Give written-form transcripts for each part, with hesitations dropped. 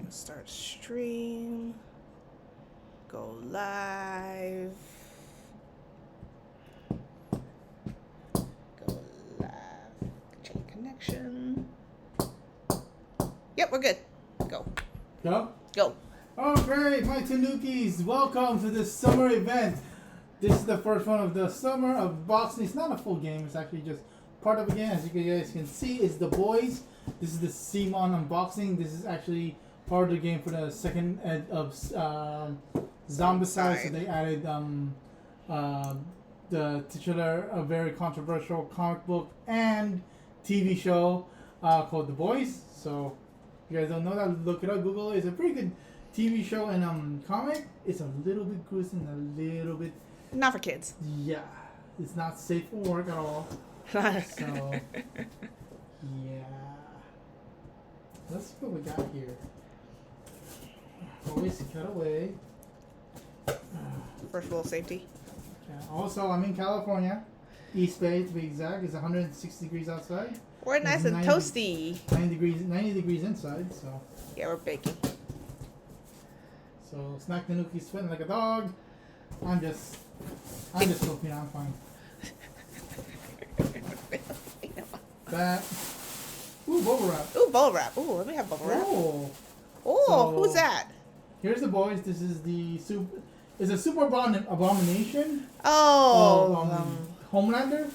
Start stream. Go live. Go live. Check connection. Yep, we're good. Go. Go? Go. Oh, great, my Tanukis. Welcome to this summer event. This is the first one of the summer of boxing. It's not a full game. It's actually just part of a game. As you guys can see, it's the boys. This is the Simon unboxing. This is actually part of the game for the second ed of Zombicide. So they added the titular, a very controversial comic book and TV show called The Boys. So if you guys don't know that, look it up. Google it. It's a pretty good TV show and comic. It's a little bit gruesome, a little bit. Not for kids. Yeah, it's not safe for work at all. So yeah. Let's see what we got here. Always cut away. First rule of safety. Yeah. Also, I'm in California, East Bay to be exact. It's 106 degrees outside. We're nice and toasty. 90 degrees inside. So yeah, we're baking. So Snack Tanuki's sweating like a dog. I'm just Filipino. I'm fine. That. Ooh, bubble wrap. Ooh, bubble wrap. Ooh, let me have bubble wrap. Oh. Oh, So, who's that? Here's the boys. This is the super. It's a super abomination. Oh, Of, Homelander,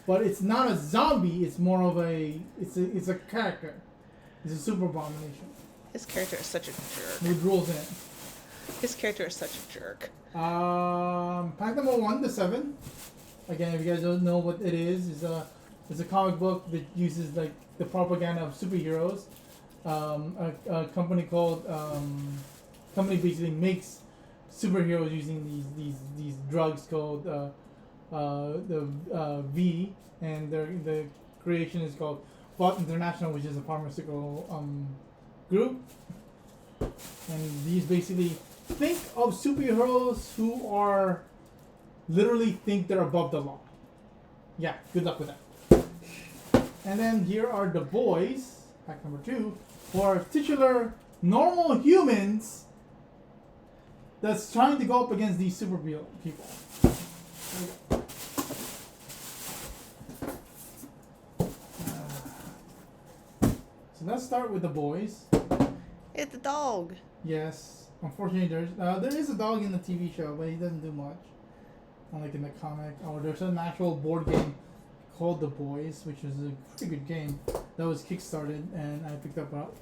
but it's not a zombie. It's more of a. It's a character. It's a super abomination. his character is such a jerk. With rules in it. His character is such a jerk. Pack number 1 to 7. Again, if you guys don't know what it is, it's a comic book that uses like the propaganda of superheroes. A company called company basically makes superheroes using these drugs called the V, and the creation is called Bot International, which is a pharmaceutical group. And these basically think of superheroes who are literally think they're above the law. Yeah, good luck with that. And then here are the boys, pack number 2, who are titular normal humans that's trying to go up against these super people. So let's start with the boys. It's a dog. Yes, unfortunately there is a dog in the TV show, but he doesn't do much. Unlike in the comic. Or there's an actual board game called The Boys, which is a pretty good game that was kickstarted, and I picked it up. I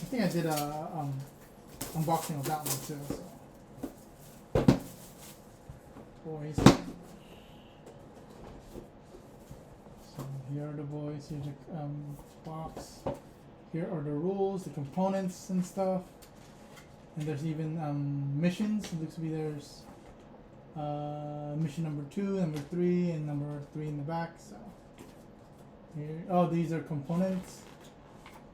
think I did a unboxing of that one too. So. Boys. So here are the boys. Here's the box. Here are the rules, the components and stuff. And there's even missions. It looks to be there's mission number 2, number 3, and number 3 in the back. So here, oh, these are components.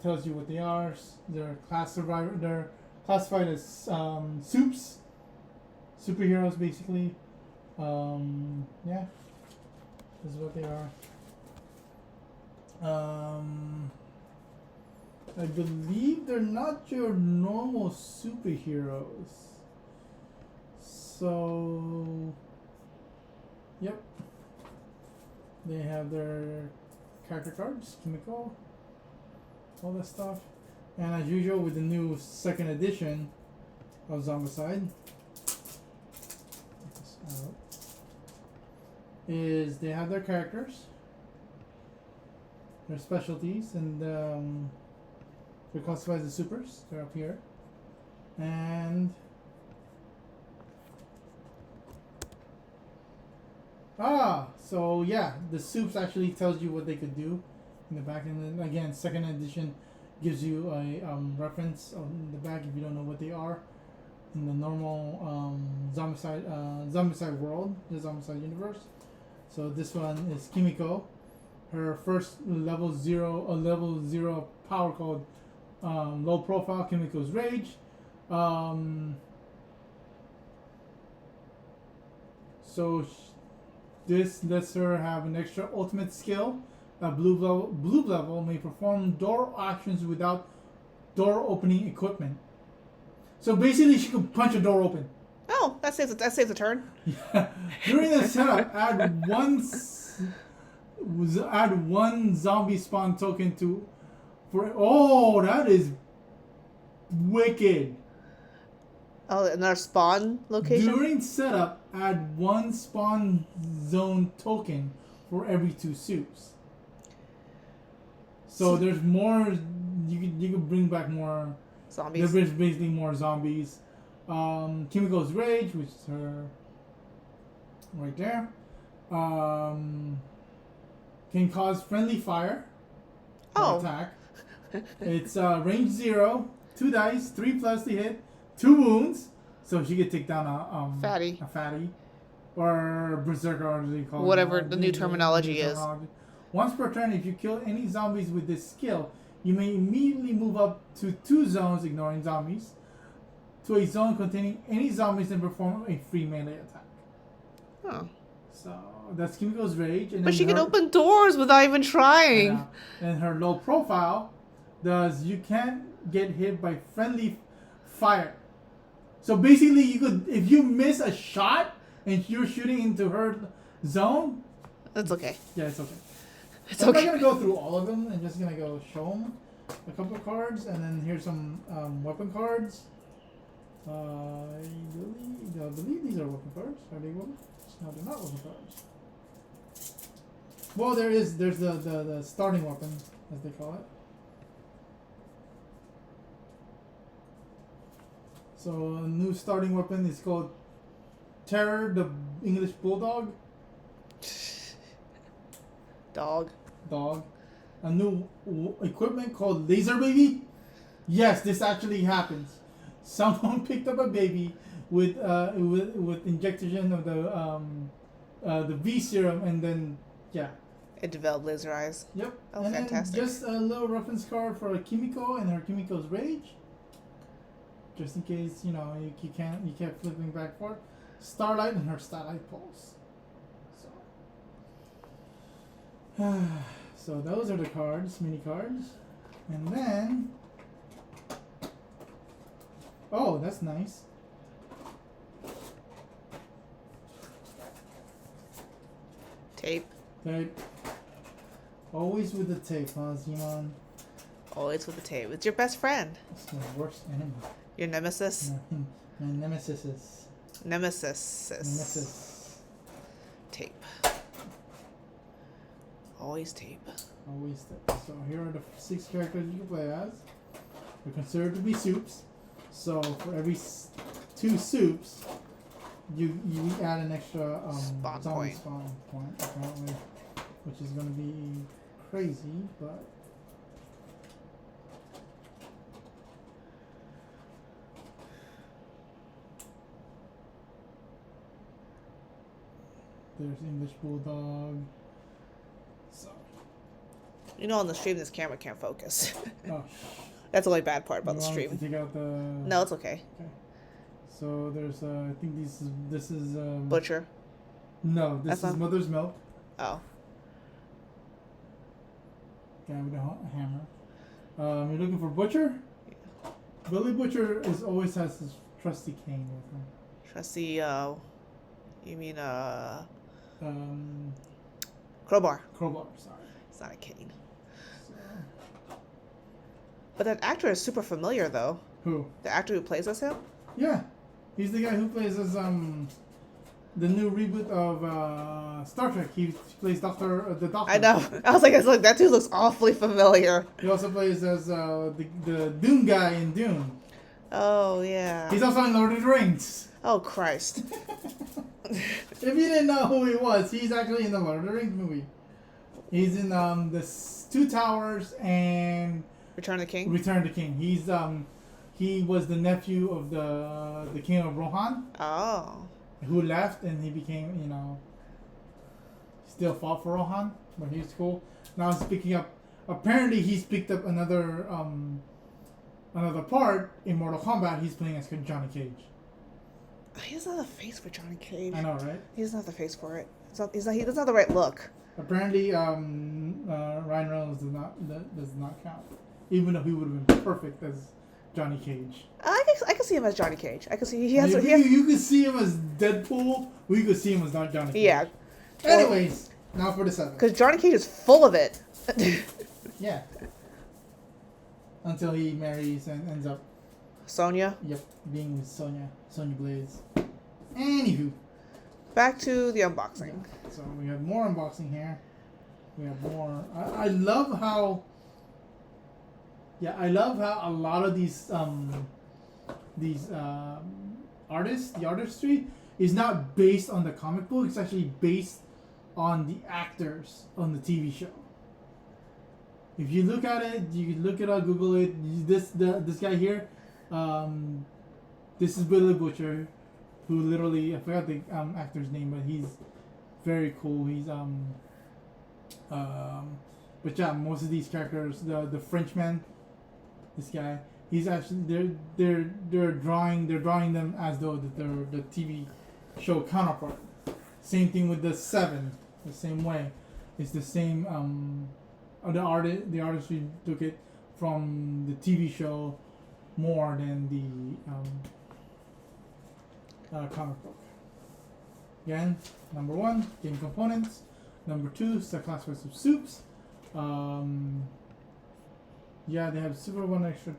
Tells you what they are. They're They're classified as soups, superheroes basically. Yeah, this is what they are. I believe they're not your normal superheroes. So, yep. They have their character cards, chemical, all that stuff. And as usual with the new second edition of Zombicide, is they have their characters, their specialties, and they're classified as supers. They're up here. And so yeah, the soups actually tells you what they could do in the back, and then again, second edition gives you a reference on the back if you don't know what they are in the normal Zombicide world, the Zombicide universe. So this one is Kimiko. Her first level zero power called low profile, Kimiko's Rage. So this lets her have an extra ultimate skill a blue level may perform door actions without door opening equipment. So basically, she could punch a door open. Oh, that saves a turn. Yeah. During the setup, add one zombie spawn token to for. Oh, that is wicked. Oh, another spawn location. During setup, add one spawn zone token for every 2 soups. So there's more. You can bring back more Zombies. There's basically more zombies. Kimiko's Rage, which is her right there. Can cause friendly fire. Oh. Attack. It's range 0, 2 dice, 3 plus to hit, 2 wounds. So she could take down a fatty. Or berserker, or they call whatever it. the new terminology is. Once per turn, if you kill any zombies with this skill, you may immediately move up to 2 zones, ignoring zombies, to a zone containing any zombies and perform a free melee attack. Oh. So that's Kimiko's Rage. And But she can open doors without even trying. Yeah. And her low profile does you can't get hit by friendly fire. So basically, you could, if you miss a shot and you're shooting into her zone. That's okay. Yeah, it's okay. It's So okay. I'm not gonna go through all of them. I'm just gonna go show them a couple of cards, and then here's some weapon cards. I believe these are weapon cards. Are they weapon? No, they're not weapon cards. Well, there's the starting weapon, as they call it. So a new starting weapon is called Terror, the English Bulldog. Dog. A new equipment called Laser Baby. Yes, this actually happens. Someone picked up a baby with injection of the V serum, and then yeah. It developed laser eyes. Yep. Oh, and fantastic. Then just a little reference card for Kimiko and her Kimiko's Rage. Just in case you kept flipping back and forth. Starlight and her Starlight Pulse. So those are the cards, mini cards. And then oh, that's nice. Tape. Always with the tape, huh, Zeman? Always with the tape. It's your best friend. It's my worst enemy. Your nemesis. My nemesis is. Nemesis. Tape. Always tape. Always tape. So here are the 6 characters you can play as. They're considered to be soups. So for every 2 soups, you add an extra zombie spawn point apparently, which is going to be crazy, but. There's English Bulldog. So. You know, on the stream, this camera can't focus. Oh. That's the only bad part about the You want stream. to take out the. No, it's okay. Okay. So there's I think this is Butcher. No, this That's is not- Mother's Milk. Oh. Guy with a hammer. You're looking for Butcher. Billy Butcher always has his trusty cane with him. Trusty, you mean, Crowbar. crowbar. Sorry. It's not a cane. So, But that actor is super familiar, though. who? The actor who plays as him? Yeah, he's the guy who plays as the new reboot of Star Trek. He plays the Doctor. I know. I was like, that dude looks awfully familiar. He also plays as the Dune guy in Dune. Oh, yeah. He's also in Lord of the Rings. Oh, Christ. If you didn't know who he was, he's actually in the Lord of the Rings movie. He's in the Two Towers and Return of the King? Return of the King. He was the nephew of the King of Rohan, Oh. who left, and he became, still fought for Rohan, but he's cool. Now he's picking up. Apparently, he's picked up another part in Mortal Kombat. He's playing as Johnny Cage. He doesn't have the face for Johnny Cage. I know, right? He doesn't have the face for it. He doesn't have the right look. Apparently, Ryan Reynolds does not count, even though he would have been perfect as Johnny Cage. I can see him as Johnny Cage. I can see he has. You could see him as Deadpool. We could see him as not Johnny Cage. Yeah. Anyways, now for the 7. Because Johnny Cage is full of it. Yeah. Until he marries and ends up. Sonya. Yep, being with Sonya Blaze. Anywho. Back to the unboxing. Yeah. So we have more unboxing here. We have more. I love how. Yeah, I love how a lot of these artists, the artistry is not based on the comic book. It's actually based on the actors on the TV show. If you look at it, you can look it up, Google it. This guy here, this is Billy Butcher, who literally, I forgot the actor's name, but he's very cool. He's but yeah, most of these characters, the Frenchman, this guy, he's actually they're drawing them as though that they're the TV show counterpart. Same thing with the 7, the same way. It's the same. The artistry took it from the TV show more than the comic book. Again, number 1, game components. Number 2, set classifiers of soups. Yeah, they have super one extra,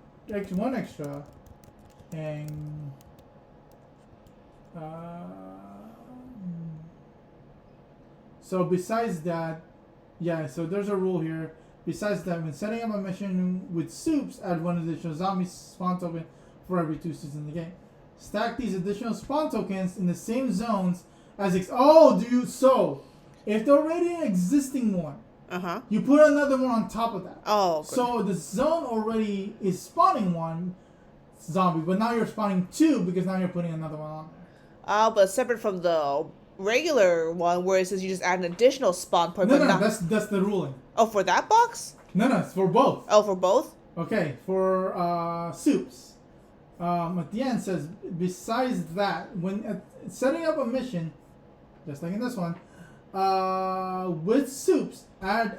and so besides that, yeah, so there's a rule here. Besides that, when setting up a mission with soups, add 1 additional zombie spawn token for every 2 soups in the game. Stack these additional spawn tokens in the same zones as if they're already an existing one, you put another one on top of that. Oh, good. So the zone already is spawning 1 zombie, but now you're spawning 2 because now you're putting another one on there. But separate from the regular one where it says you just add an additional spawn point. No, that's the ruling. Oh, for that box? No, it's for both. Oh, for both? Okay, for soups. At the end says, besides that, when setting up a mission, just like in this one, with soups, add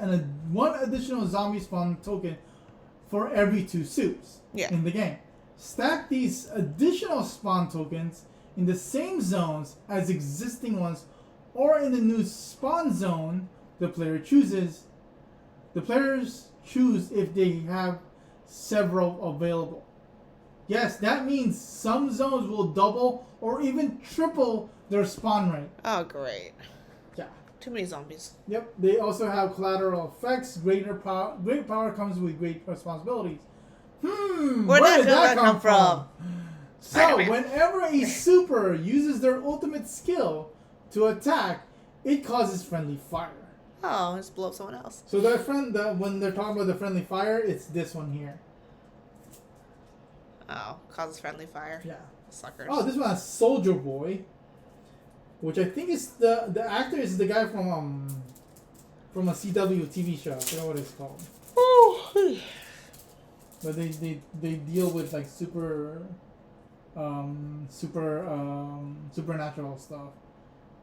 1 additional zombie spawn token for every 2 soups in the game. Stack these additional spawn tokens in the same zones as existing ones, or in the new spawn zone the players choose if they have several available. Yes, that means some zones will double or even triple their spawn rate. Oh, great. Yeah. Too many zombies. Yep. They also have collateral effects. Great power comes with great responsibilities. Where did that come from? So, whenever a super uses their ultimate skill to attack, it causes friendly fire. Oh, just blow up someone else. So when they're talking about the friendly fire, it's this one here. Oh, causes friendly fire. Yeah. Suckers. Oh, this one has Soldier Boy, which I think is the actor is the guy from a CW TV show. I forget what it's called. Oh. But they deal with like supernatural stuff.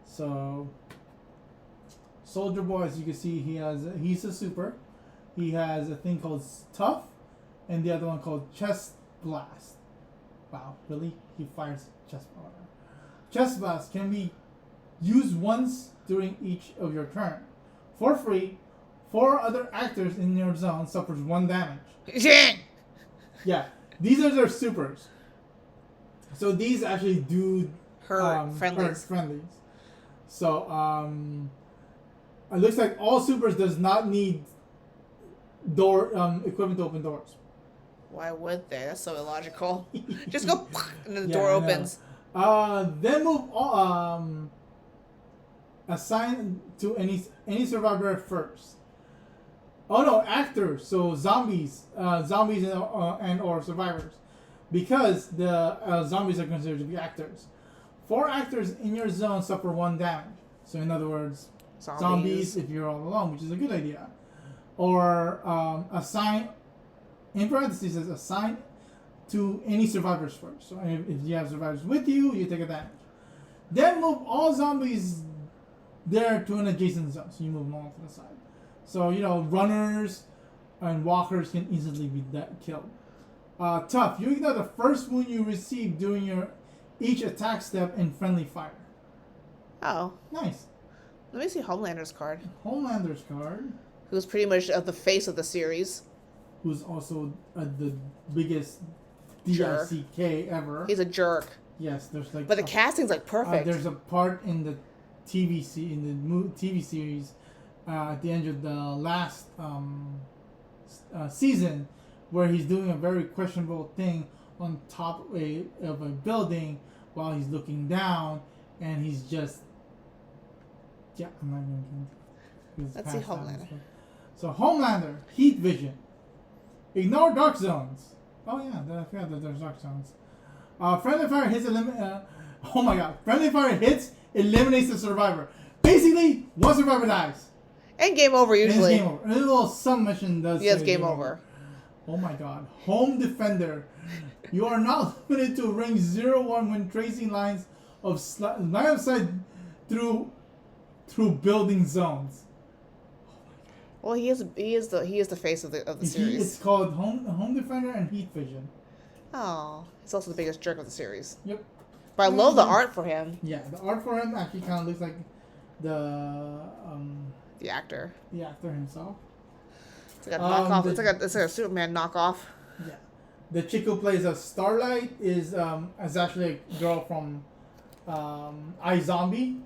So Soldier Boy, as you can see, he's a super. He has a thing called Tough, and the other one called Chest Blast. Wow, really? He fires Chest Blast. Chest Blast can be used once during each of your turn. For free, 4 other actors in your zone suffers 1 damage. Yeah, these are their supers. So these actually do hurt friendlies. So it looks like all supers does not need equipment to open doors. Why would they? That's so illogical. Just go and then the door opens. Then move assign to any survivor first. Oh no, actors. So zombies and or survivors, because the zombies are considered to be actors. 4 actors in your zone suffer 1 damage. So in other words, zombies if you're all alone, which is a good idea. Or assign, in parentheses, says assign to any survivors first. So if you have survivors with you, you take a damage. Then move all zombies they're to an adjacent zone, so you move them all to the side. So runners and walkers can easily be killed. Tough. You ignore the first wound you receive during your each attack step in friendly fire. Oh. Nice. Let me see Homelander's card. Homelander's card. Who's pretty much the face of the series. Who's also the biggest Jerk. DICK ever. He's a jerk. Yes, there's like. But the casting's like perfect. There's a part in the TV series at the end of the last season where he's doing a very questionable thing on top of a building while he's looking down, and he's just. Yeah, I'm not going to. Let's see Homelander. So Homelander, heat vision. Ignore dark zones. Oh yeah, I forgot that there's dark zones. Friendly fire hits oh my god. Friendly fire hits eliminates the survivor. Basically, one survivor dies. And game over usually. And it's game over. A little submission does. Yes, game over. Oh my god. Home defender. You are not limited to range 0-1 when tracing lines of line of sight through building zones. Well, he is the face of the series. It's called home defender and heat vision. Oh, he's also the biggest jerk of the series. Yep. But I love the art for him. Yeah, the art for him actually kind of looks like the actor. The actor himself. It's like a knockoff. It's like a Superman knockoff. Yeah. The chick who plays a Starlight is actually a girl from iZombie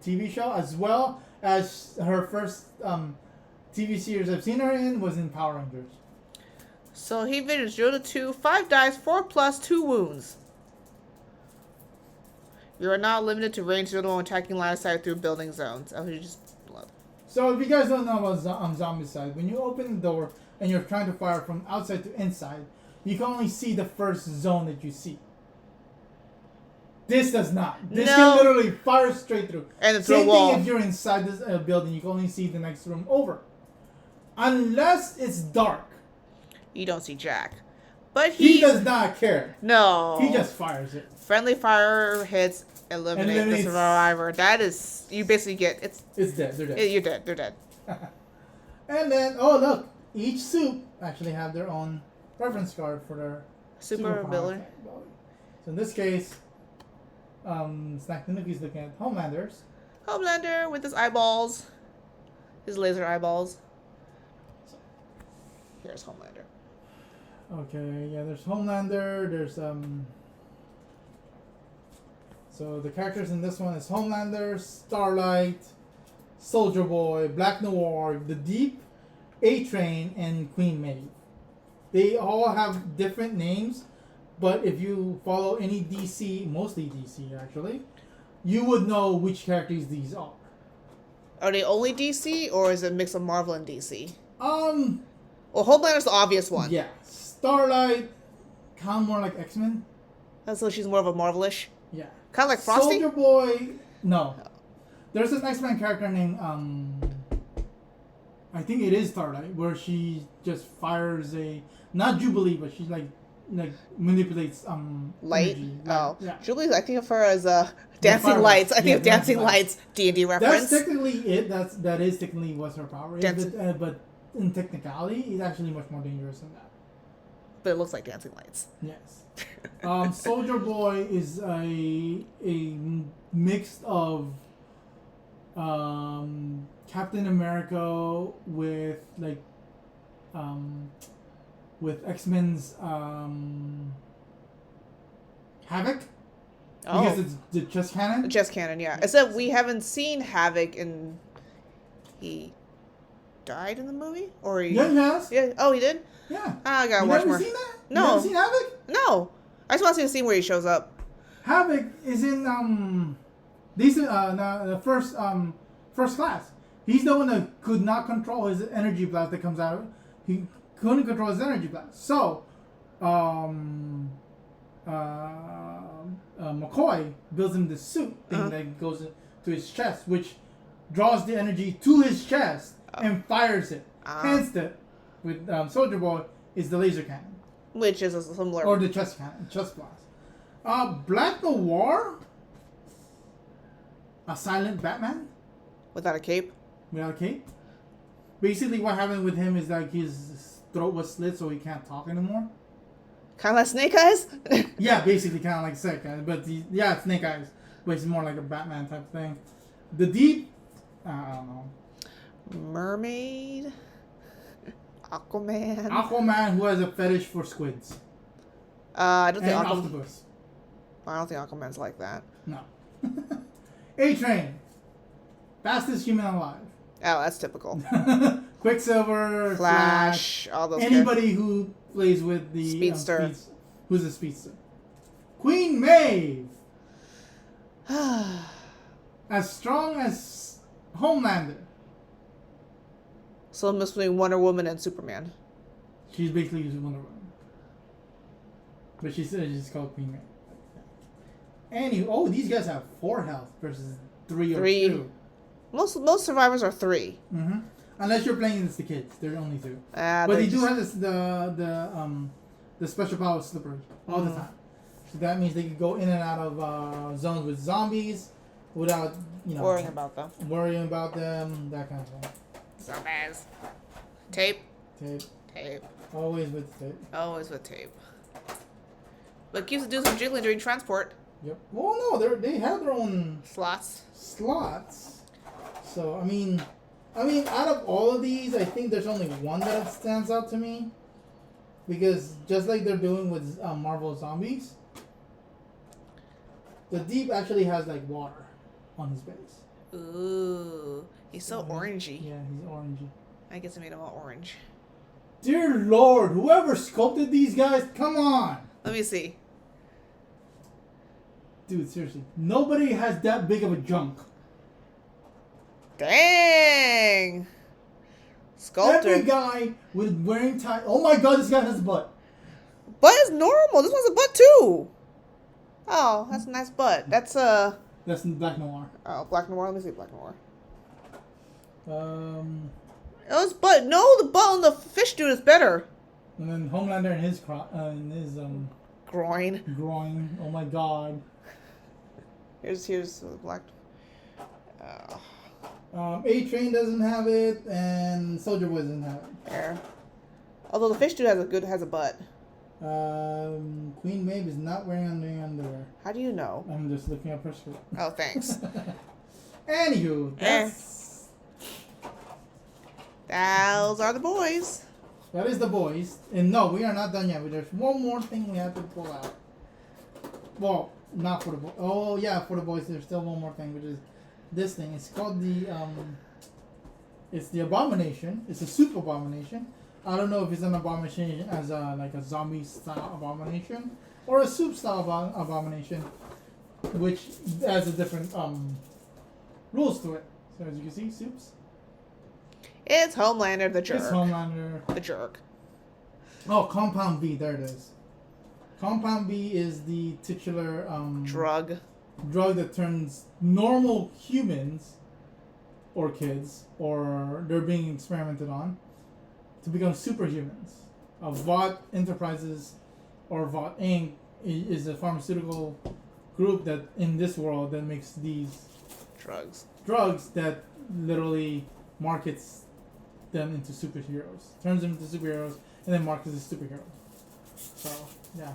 TV show, as well as her first TV series I've seen her in was in Power Rangers. So he vision 0-2, 5 dice, 4+ 2 wounds. You are not limited to range 0-1 attacking line of sight through building zones. Oh, you just love. So if you guys don't know about Zombicide, when you open the door and you're trying to fire from outside to inside, you can only see the first zone that you see. This does not. This can literally fire straight through. And through a wall. Same thing if you're inside this building, you can only see the next room over. Unless it's dark. You don't see Jack. But he does not care. No. He just fires it. Friendly fire hits, eliminate the survivor. That is, you basically get, it's dead. They're dead. You're dead. They're dead. And then, oh look, each soup actually have their own reference card for their super ability. So in this case, Snack Tanuki's looking at Homelander's. Homelander with his eyeballs. His laser eyeballs. So, here's Homelander. Okay, yeah, there's Homelander, there's so the characters in this one is Homelander, Starlight, Soldier Boy, Black Noir, The Deep, A-Train, and Queen Maeve. They all have different names, but if you follow any DC, mostly DC actually, you would know which characters these are. Are they only DC, or is it a mix of Marvel and DC? Well, Homelander's the obvious one. Yeah. Starlight, kind of more like X-Men. So she's more of a Marvelish? Yeah. Kind of like Frosty? Soldier Boy, no. There's an X-Men character named, I think it is Starlight, where she just fires not Jubilee, but she's like manipulates, light? Energy. Oh. Yeah. Jubilee, I think of her as, Dancing Lights. I think of Dancing Lights. D&D reference. That's technically it. That is technically what her power is. But in technicality, it's actually much more dangerous than that. But it looks like Dancing Lights. Yes. Soldier Boy is a mix of Captain America with with X-Men's Havoc. Oh. Because it's the chest cannon? Chest cannon, yeah. Except we haven't seen Havoc in... He died in the movie? Or he... Yeah, he has. Yeah. Oh, he did? Yeah. I gotta watch more. You never seen that? No. You haven't seen Havoc? No. I just want to see the scene where he shows up. Havoc is in the first class. He's the one that could not control his energy blast that comes out. He couldn't control his energy blast. So, McCoy builds him this suit thing that goes to his chest, which draws the energy to his chest and fires it. Hence, with Soldier Boy is the laser cannon, which is a similar, or the chest cannon, chest blast. Black Noir. a silent Batman Without a cape? without a cape. Basically, what happened with him is like his throat was slit, so he can't talk anymore. Kind of like Snake Eyes? Yeah, basically kind of like Snake Eyes, but yeah, it's Snake Eyes, but it's more like a Batman type thing. The Deep, I don't know. Mermaid? Aquaman? Aquaman, who has a fetish for squids I don't think and Aquaman. octopus. I don't think Aquaman's like that. No. A-Train, fastest human alive. Oh, that's typical. Quicksilver, Flash, all those. anybody who plays with the Speedster. Who's a speedster? Queen Maeve, as strong as Homelander. So between Wonder Woman and Superman. She's basically using Wonder Woman, but she said she's called Queen Maeve. Anyway, these guys have 4 health versus 3 or 2. Most survivors are 3. Mm-hmm. Unless you're playing against the kids, they're only 2. But they do have the special power slippery all the time. So that means they can go in and out of zones with zombies without worrying about them. That kind of thing. Zombies. Tape. Tape. Always with tape. Always with tape. But it keeps the dudes from jiggling during transport. Yep. Well, no, they have their own slots. So I mean, out of all of these, I think there's only one that stands out to me, because just like they're doing with Marvel Zombies, the Deep actually has like water on his base. Ooh, he's so orangey. Yeah, he's orangey. I guess it made him all orange. Dear Lord, whoever sculpted these guys, come on! Let me see. Dude, seriously, nobody has that big of a junk. Dang! Sculptor. Every guy with wearing tie. Oh my God, this guy has a butt. Butt is normal. This one's a butt too. Oh, that's a nice butt. That's Black Noir. Oh, Black Noir. Let me see Black Noir. Um. Oh, his butt. No, the butt on the fish dude is better. And then Homelander and his groin. Groin. Oh my God. Here's the black. A-Train doesn't have it, and Soldier Boy doesn't have it. There. Although the fish dude has a butt. Queen Maeve is not wearing underwear. How do you know? I'm just looking up her skirt. Oh, thanks. Anywho, those are the boys. That is the boys. And no, we are not done yet. There's one more thing we have to pull out. Well, not for the boys. Oh, yeah, for the boys, there's still one more thing, which is this thing. It's called it's the Abomination. It's a soup abomination. I don't know if it's an abomination as like a zombie style abomination or a soup style abomination, which has a different rules to it. So as you can see, soups. It's Homelander the jerk. It's Homelander the jerk. Oh, Compound B. There it is. Compound B is the titular drug that turns normal humans or kids, or they're being experimented on, to become superhumans. Vought Enterprises, or Vought Inc. is a pharmaceutical group that in this world that makes these drugs that literally markets them into superheroes, turns them into superheroes, and then markets as superheroes. So yeah.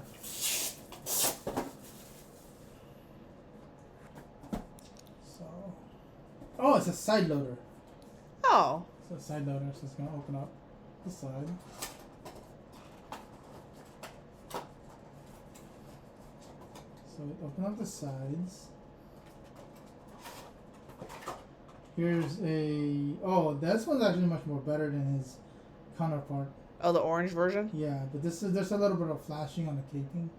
Oh, it's a side loader. Oh. It's a side loader, so it's going to open up the side. So we open up the sides. Here's a... Oh, this one's actually much more better than his counterpart. Oh, the orange version? Yeah, but there's a little bit of flashing on the caping.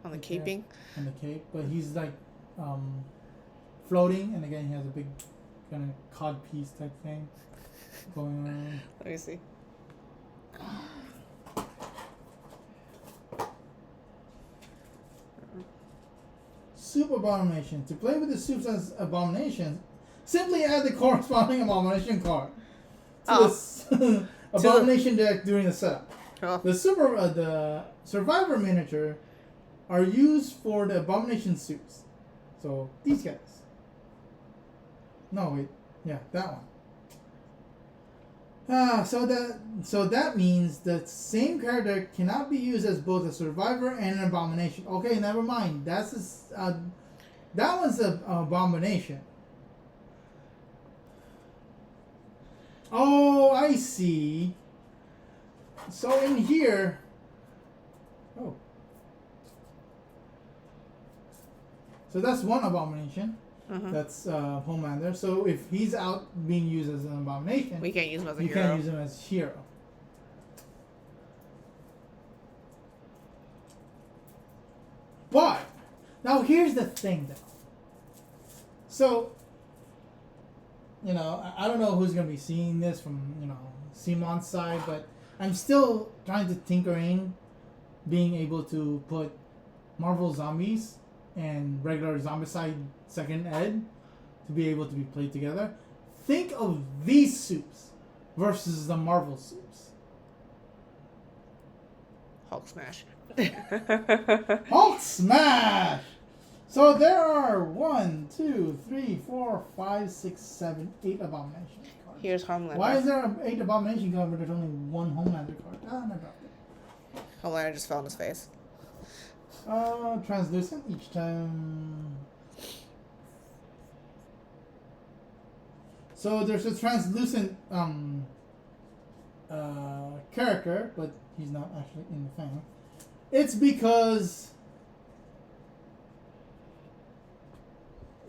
On the caping? On the cape. But he's like floating, and again he has a big kind of cod piece type thing going on. Let me see. Soup Abomination. To play with the soups as abominations, simply add the corresponding abomination card to the abomination deck during the setup. Oh. The survivor miniature are used for the abomination soups. So these guys. No, wait. Yeah, that one. So that means the same character cannot be used as both a survivor and an abomination. Okay, never mind. That one's an abomination. Oh, I see. So in here, oh, so that's one abomination. That's Homelander. So if he's out being used as an abomination, we can't use him as a you hero. can't use him as hero. But now here's the thing, though. So I don't know who's gonna be seeing this from Simon's side, but I'm still trying to tinkering, being able to put Marvel Zombies and regular Zombicide Second Ed to be able to be played together. Think of these soups versus the Marvel soups. Hulk smash. Hulk smash! So there are 1, 2, 3, 4, 5, 6, 7, 8 abomination cards. Here's Homelander. Why is there 8 abomination cards but there's only 1 Homelander card? Ah, no problem. Homelander just fell on his face. Translucent each time. So there's a translucent character, but he's not actually in the thing. It's because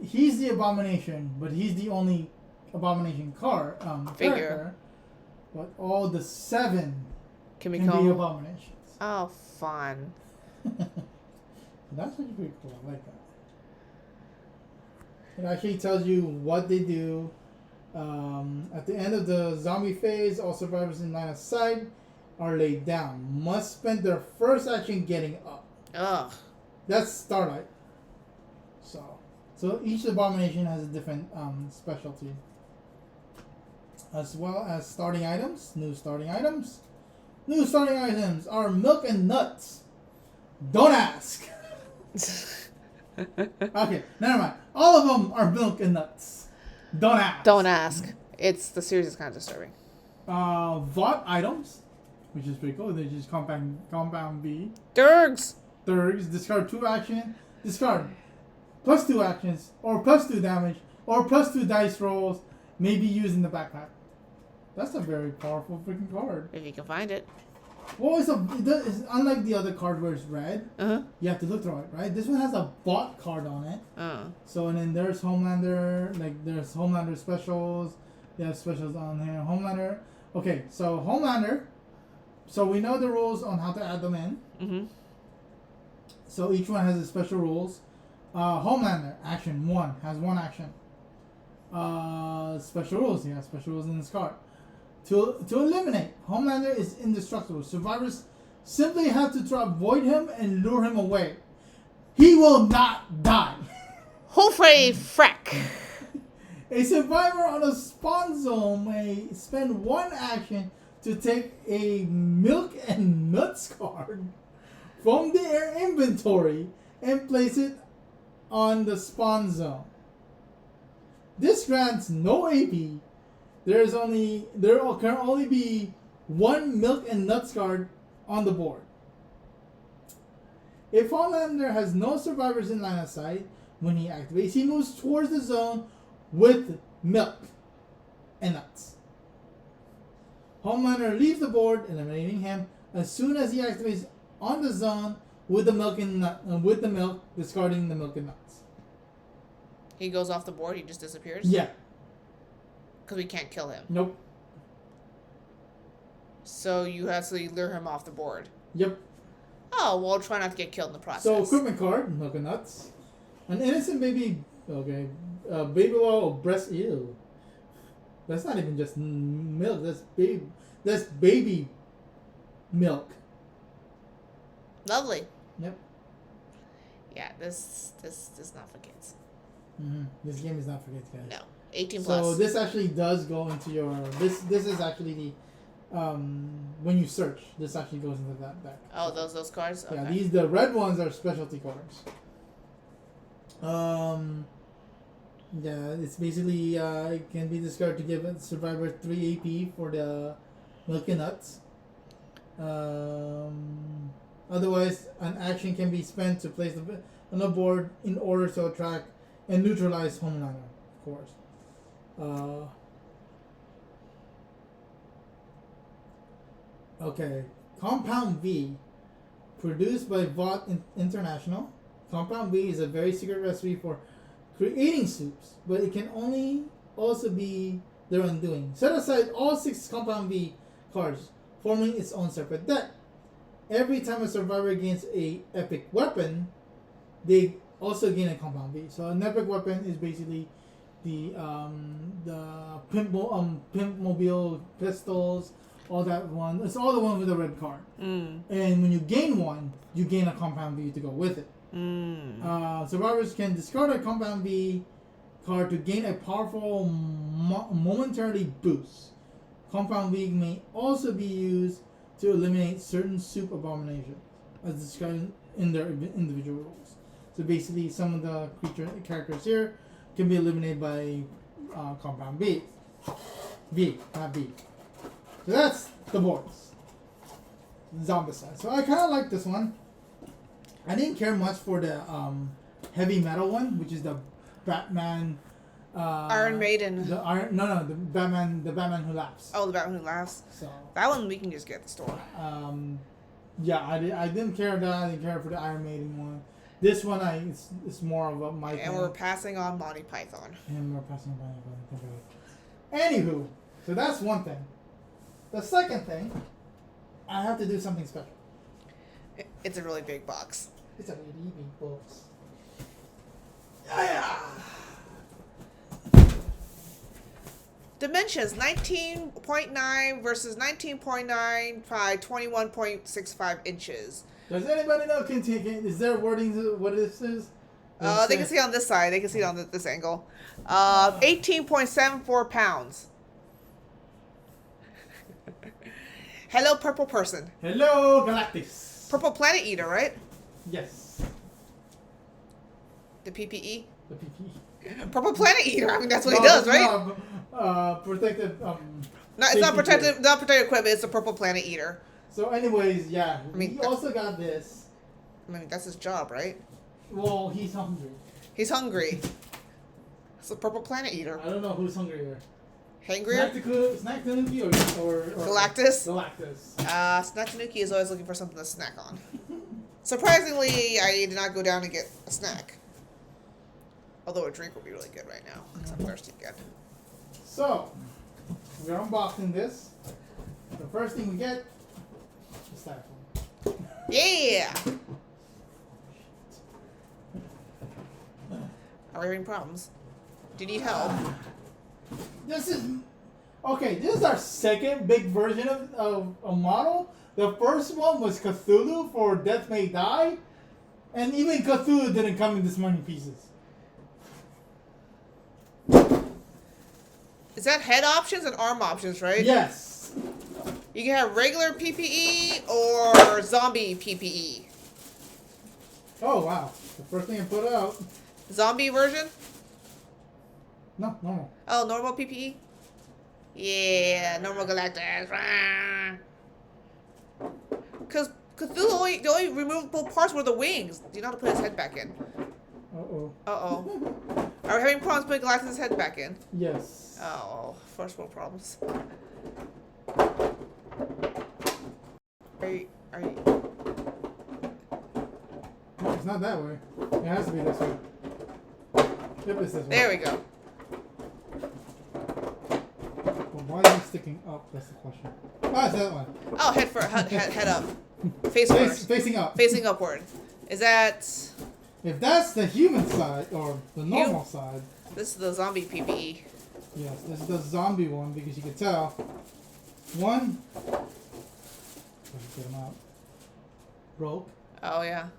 he's the abomination, but he's the only abomination character. But all the 7 can be abominations. Oh, fun. That's actually pretty cool. I like that. It actually tells you what they do. At the end of the zombie phase, all survivors in line of sight are laid down. Must spend their first action getting up. Ugh. That's Starlight. So each abomination has a different specialty. As well as starting items. New starting items. New starting items are milk and nuts. Don't ask. Okay, never mind. All of them are milk and nuts. Don't ask. Don't ask. The series is kind of disturbing. Vought items, which is pretty cool. They just compound B. Durgs. Discard 2 action. Discard plus 2 actions, or plus 2 damage, or plus 2 dice rolls. May be used in the backpack. That's a very powerful freaking card. If you can find it. Well, it's unlike the other card where it's red. You have to look through it, right? This one has a bot card on it. So and then there's Homelander, there's Homelander specials. They have specials on here. Homelander. Okay, so Homelander. So we know the rules on how to add them in. So each one has its special rules. Homelander action 1 has 1 action. Special rules. He has special rules in this card. To eliminate, Homelander is indestructible. Survivors simply have to try to avoid him and lure him away. He will not die. Hopefully, frack. A survivor on a spawn zone may spend 1 action to take a milk and nuts card from their inventory and place it on the spawn zone. This grants no AP. There can only be 1 milk and nuts card on the board. If Homelander has no survivors in line of sight, when he activates, he moves towards the zone with milk and nuts. Homelander leaves the board, eliminating him as soon as he activates on the zone with the milk discarding the milk and nuts. He goes off the board. He just disappears. Yeah. Because we can't kill him. Nope. So you have to lure him off the board. Yep. Oh, well, try not to get killed in the process. So, equipment card, milk and nuts. An innocent baby, okay. Baby oil or breast, ew. That's not even just milk, that's baby milk. Lovely. Yep. Yeah, this is not for kids. This game is not for kids, guys. No. 18 plus. So this actually does go into your this is actually the when you search, this actually goes into that. Oh, those cards? Okay. Yeah, the red ones are specialty cards. Yeah, it's basically it can be discarded to give a survivor 3 AP for the Milky Nuts. Otherwise, an action can be spent to place on the board in order to attract and neutralize Homeliner, of course. Okay, Compound V, produced by Vought International. Compound V is a very secret recipe for creating soups, but it can only also be their undoing. Set aside all 6 Compound V cards, forming its own separate deck. Every time a survivor gains a epic weapon, they also gain a Compound V. So an epic weapon is basically the pimp mobile pistols, all that one. It's all the one with the red card. And when you gain one, you gain a Compound V to go with it. Survivors can discard a Compound V card to gain a powerful momentarily boost. Compound V may also be used to eliminate certain soup abominations, as described in their individual rules. So basically, some of the characters here can be eliminated by Compound V. Not B. So that's the boards. Zombicide. So I kind of like this one. I didn't care much for the heavy metal one, which is the Batman. Iron Maiden. The Batman who laughs. Oh, the Batman who laughs. So that one we can just get at the store. Yeah, I didn't care that. I didn't care for the Iron Maiden one. This one, it's more of a my. And we're passing on Monty Python. And we're passing on Monty Python. Anywho, so that's one thing. The second thing, I have to do something special. It's a really big box. It's a really big box. Yeah. Dimensions 19.9 versus 19.9 by 21.65 inches. Does anybody know? Is there wording what this is? They can see on this side. They can see it on this angle. 18.74 pounds. Hello, purple person. Hello, Galactus. Purple planet eater, right? Yes. The PPE. The PPE. Purple planet eater. I mean, that's what he does, right? Protective. No, it's not protective. Not protective equipment. It's the purple planet eater. So, anyways, yeah. I mean, he also got this. I mean, that's his job, right? Well, he's hungry. He's hungry. It's the purple planet eater. I don't know who's hungrier. Hangrier? Snack Tanuki or Galactus? Galactus. Snack Tanuki is always looking for something to snack on. Surprisingly, I did not go down and get a snack. Although a drink would be really good right now, because I'm thirsty again. So, we're unboxing this. The first thing we get is that one. Yeah! Are we having problems? Do you need help? This is our second big version of a model. The first one was Cthulhu for Death May Die, and even Cthulhu didn't come in this many pieces. Is that head options and arm options, right? Yes. You can have regular PPE or zombie PPE. Oh wow! The first thing I put out. Zombie version? No, normal. Oh, normal PPE? Yeah, normal Galactus. Because Cthulhu, the only removable parts were the wings. Do you know how to put his head back in? Uh-oh. Uh-oh. Are we having problems putting Galactus' head back in? Yes. Oh, first world problems. Are you... No, it's not that way. It has to be this way. Yep, it's this way. There we go. Well, why is it sticking up? That's the question. Ah, it's that one. Oh, head up. Face first. Facing up. Facing upward. Is that... If that's the human side, or the normal side. This is the zombie PPE. Yes, this is the zombie one, because you can tell. One. Let's get him out. Broke. Oh, yeah.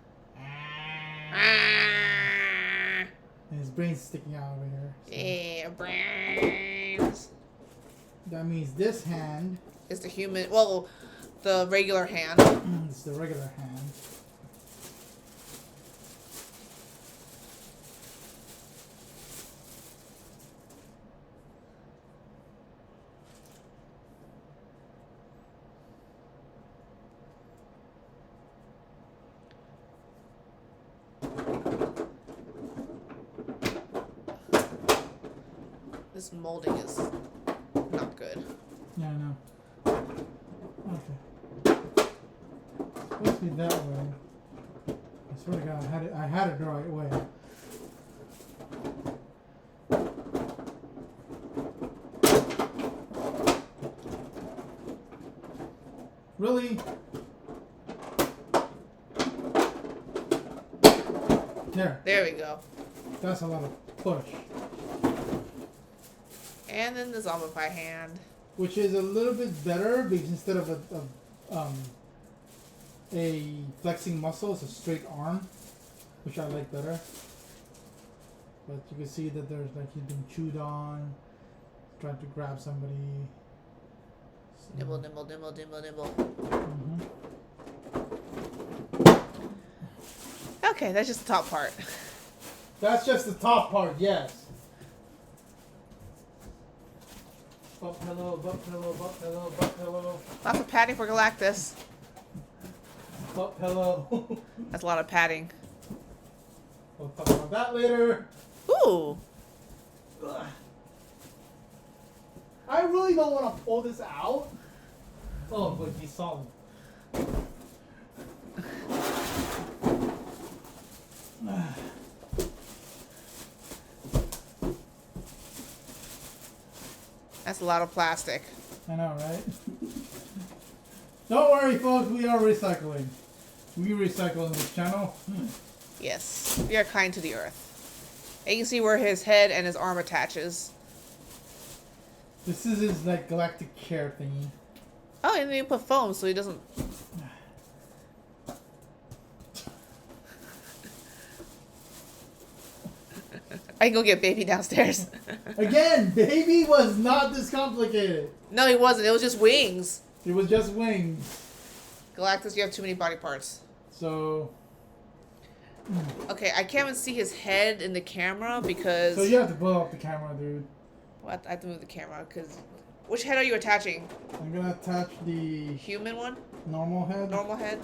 And his brain's sticking out over here. So. Yeah, brains. That means this hand Is the human... Well, the regular hand. it's the regular hand. This molding is not good. Yeah, I know. Okay. Supposed to be that way. I swear to God, I had it the right way. Really? There. There we go. That's a lot of push. And then the zombify hand. Which is a little bit better because instead of a flexing muscle, it's a straight arm, which I like better. But you can see that there's like he's being chewed on, trying to grab somebody. So, Nibble, nibble, nibble, nibble, nibble. mhm. Okay, that's just the top part. That's just the top part, yes. Butt pillow, butt pillow, butt pillow, butt pillow. Lots of padding for Galactus. Butt pillow. That's a lot of padding. We'll talk about that later. Ooh. Ugh. I really don't want to pull this out. Oh, but he's solid. That's a lot of plastic. I know, right? Don't worry, folks. We are recycling. We recycle in this channel. Yes, we are kind to the earth. And you can see where his head and his arm attaches. This is his like galactic chair thingy. Oh, and then you put foam so he doesn't. I can go get baby downstairs. Again, baby was not this complicated. No, he wasn't. It was just wings. It was just wings. Galactus, you have too many body parts. So. Okay, I can't even see his head in the camera because. So you have to blow up the camera, dude. Well, I have to move the camera because. Which head are you attaching? I'm gonna attach the Human one? normal head. Normal head?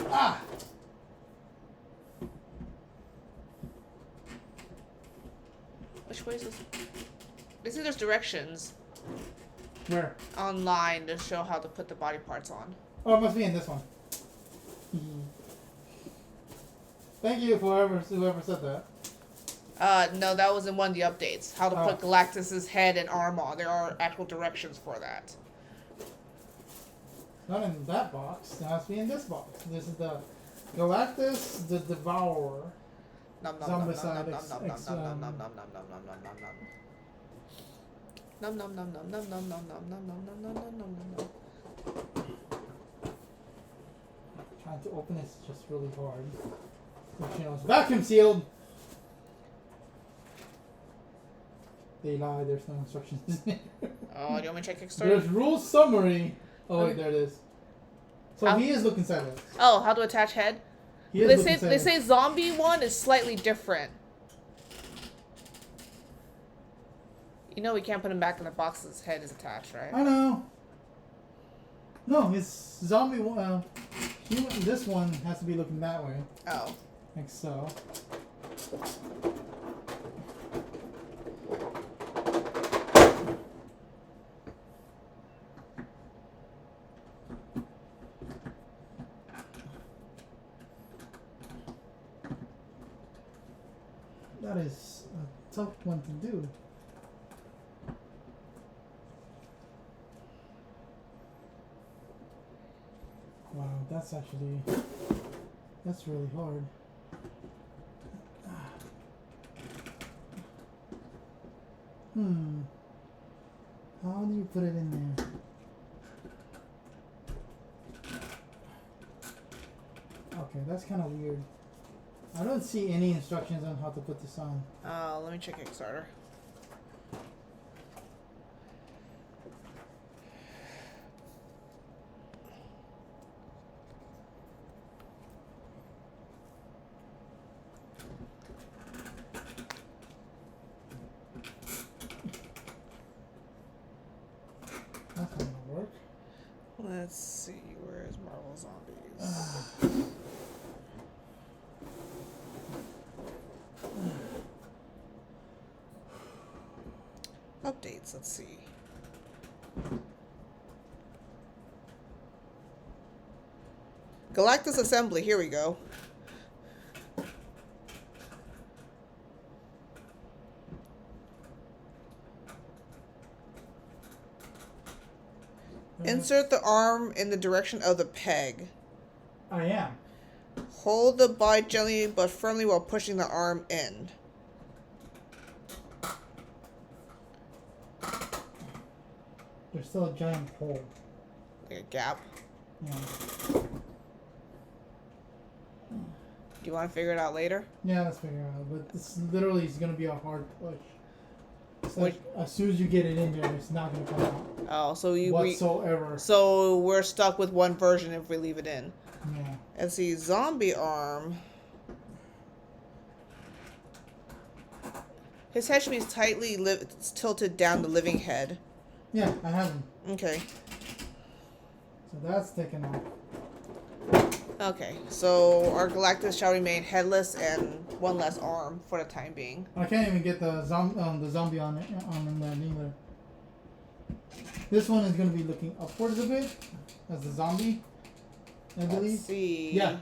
Ah! Which way is this? They say there's directions Where? online to show how to put the body parts on. Oh, it must be in this one. Thank you for whoever said that. No, that was in one of the updates. How to put Oh. Galactus's head and arm on. There are actual directions for that. Not in that box. It has to be in this box. This is the Galactus the Devourer. Nom nom nom nom nom Zombicide nom X- nom nom X, nom nom nom nom nom nom nom nom nom. Nom nom nom nom nom nom nom nom nom nom nom nom nom nom nom. Trying to open it's just really hard. Which, you know, it's vacuum sealed. They lie. There's no instructions. Oh, do you want me to check Kickstarter? There's rule summary. Oh wait, Okay. there it is. So How- he is looking sideways. Oh, how to attach head? He is They looking say sideways. zombie one is slightly different. You know we can't put him back in the box. His head is attached, right? I know. No, his zombie one. This one has to be looking that way, Oh. like so. That is a tough one to do. Wow, that's really hard. How do you put it in there? Okay, that's kind of weird. I don't see any instructions on how to put this on. Let me check Kickstarter. That's not gonna work. Let's see. Where's Marvel Zombies? Updates. Let's see. Galactus assembly. Here we go. Insert the arm in the direction of the peg. I am. Hold the body gently but firmly while pushing the arm in. There's still a giant hole. Like a gap. Yeah. Do you want to figure it out later? Yeah, let's figure it out. But this literally is gonna be a hard push. It's like Which- as soon as you get it in there, it's not gonna come out Oh, so whatsoever. so we're stuck with one version if we leave it in. Yeah. And see, zombie arm. His head should be tightly tilted down the living head. Yeah, I have them. Okay. So that's taken off. Okay. So our Galactus shall remain headless and one less arm for the time being. I can't even get the zombie on it on that either. This one is gonna be looking upwards a bit as the zombie, I believe. Let's see. Yeah.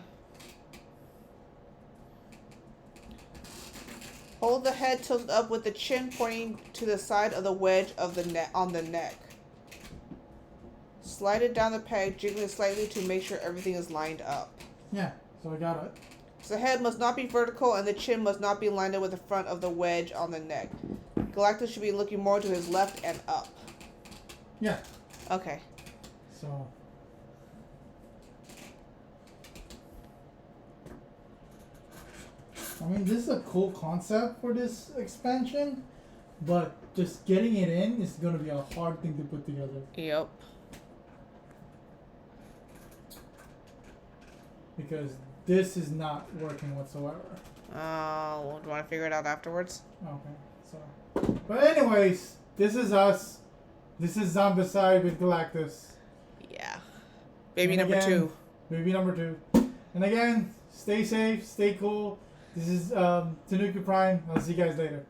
Hold the head tilted up with the chin pointing to the side of the wedge of the on the neck. Slide it down the peg, jiggling slightly to make sure everything is lined up. Yeah. So I got it. So the head must not be vertical and the chin must not be lined up with the front of the wedge on the neck. Galactus should be looking more to his left and up. Yeah. Okay. So. I mean, this is a cool concept for this expansion, but just getting it in is going to be a hard thing to put together. Yep. Because this is not working whatsoever. Do you want to figure it out afterwards? Okay, so. But anyways, this is us. This is Zombicide with Galactus. Yeah. Baby And number again, 2. Baby number 2. And again, stay safe, stay cool. This is Tanuki Prime. I'll see you guys later.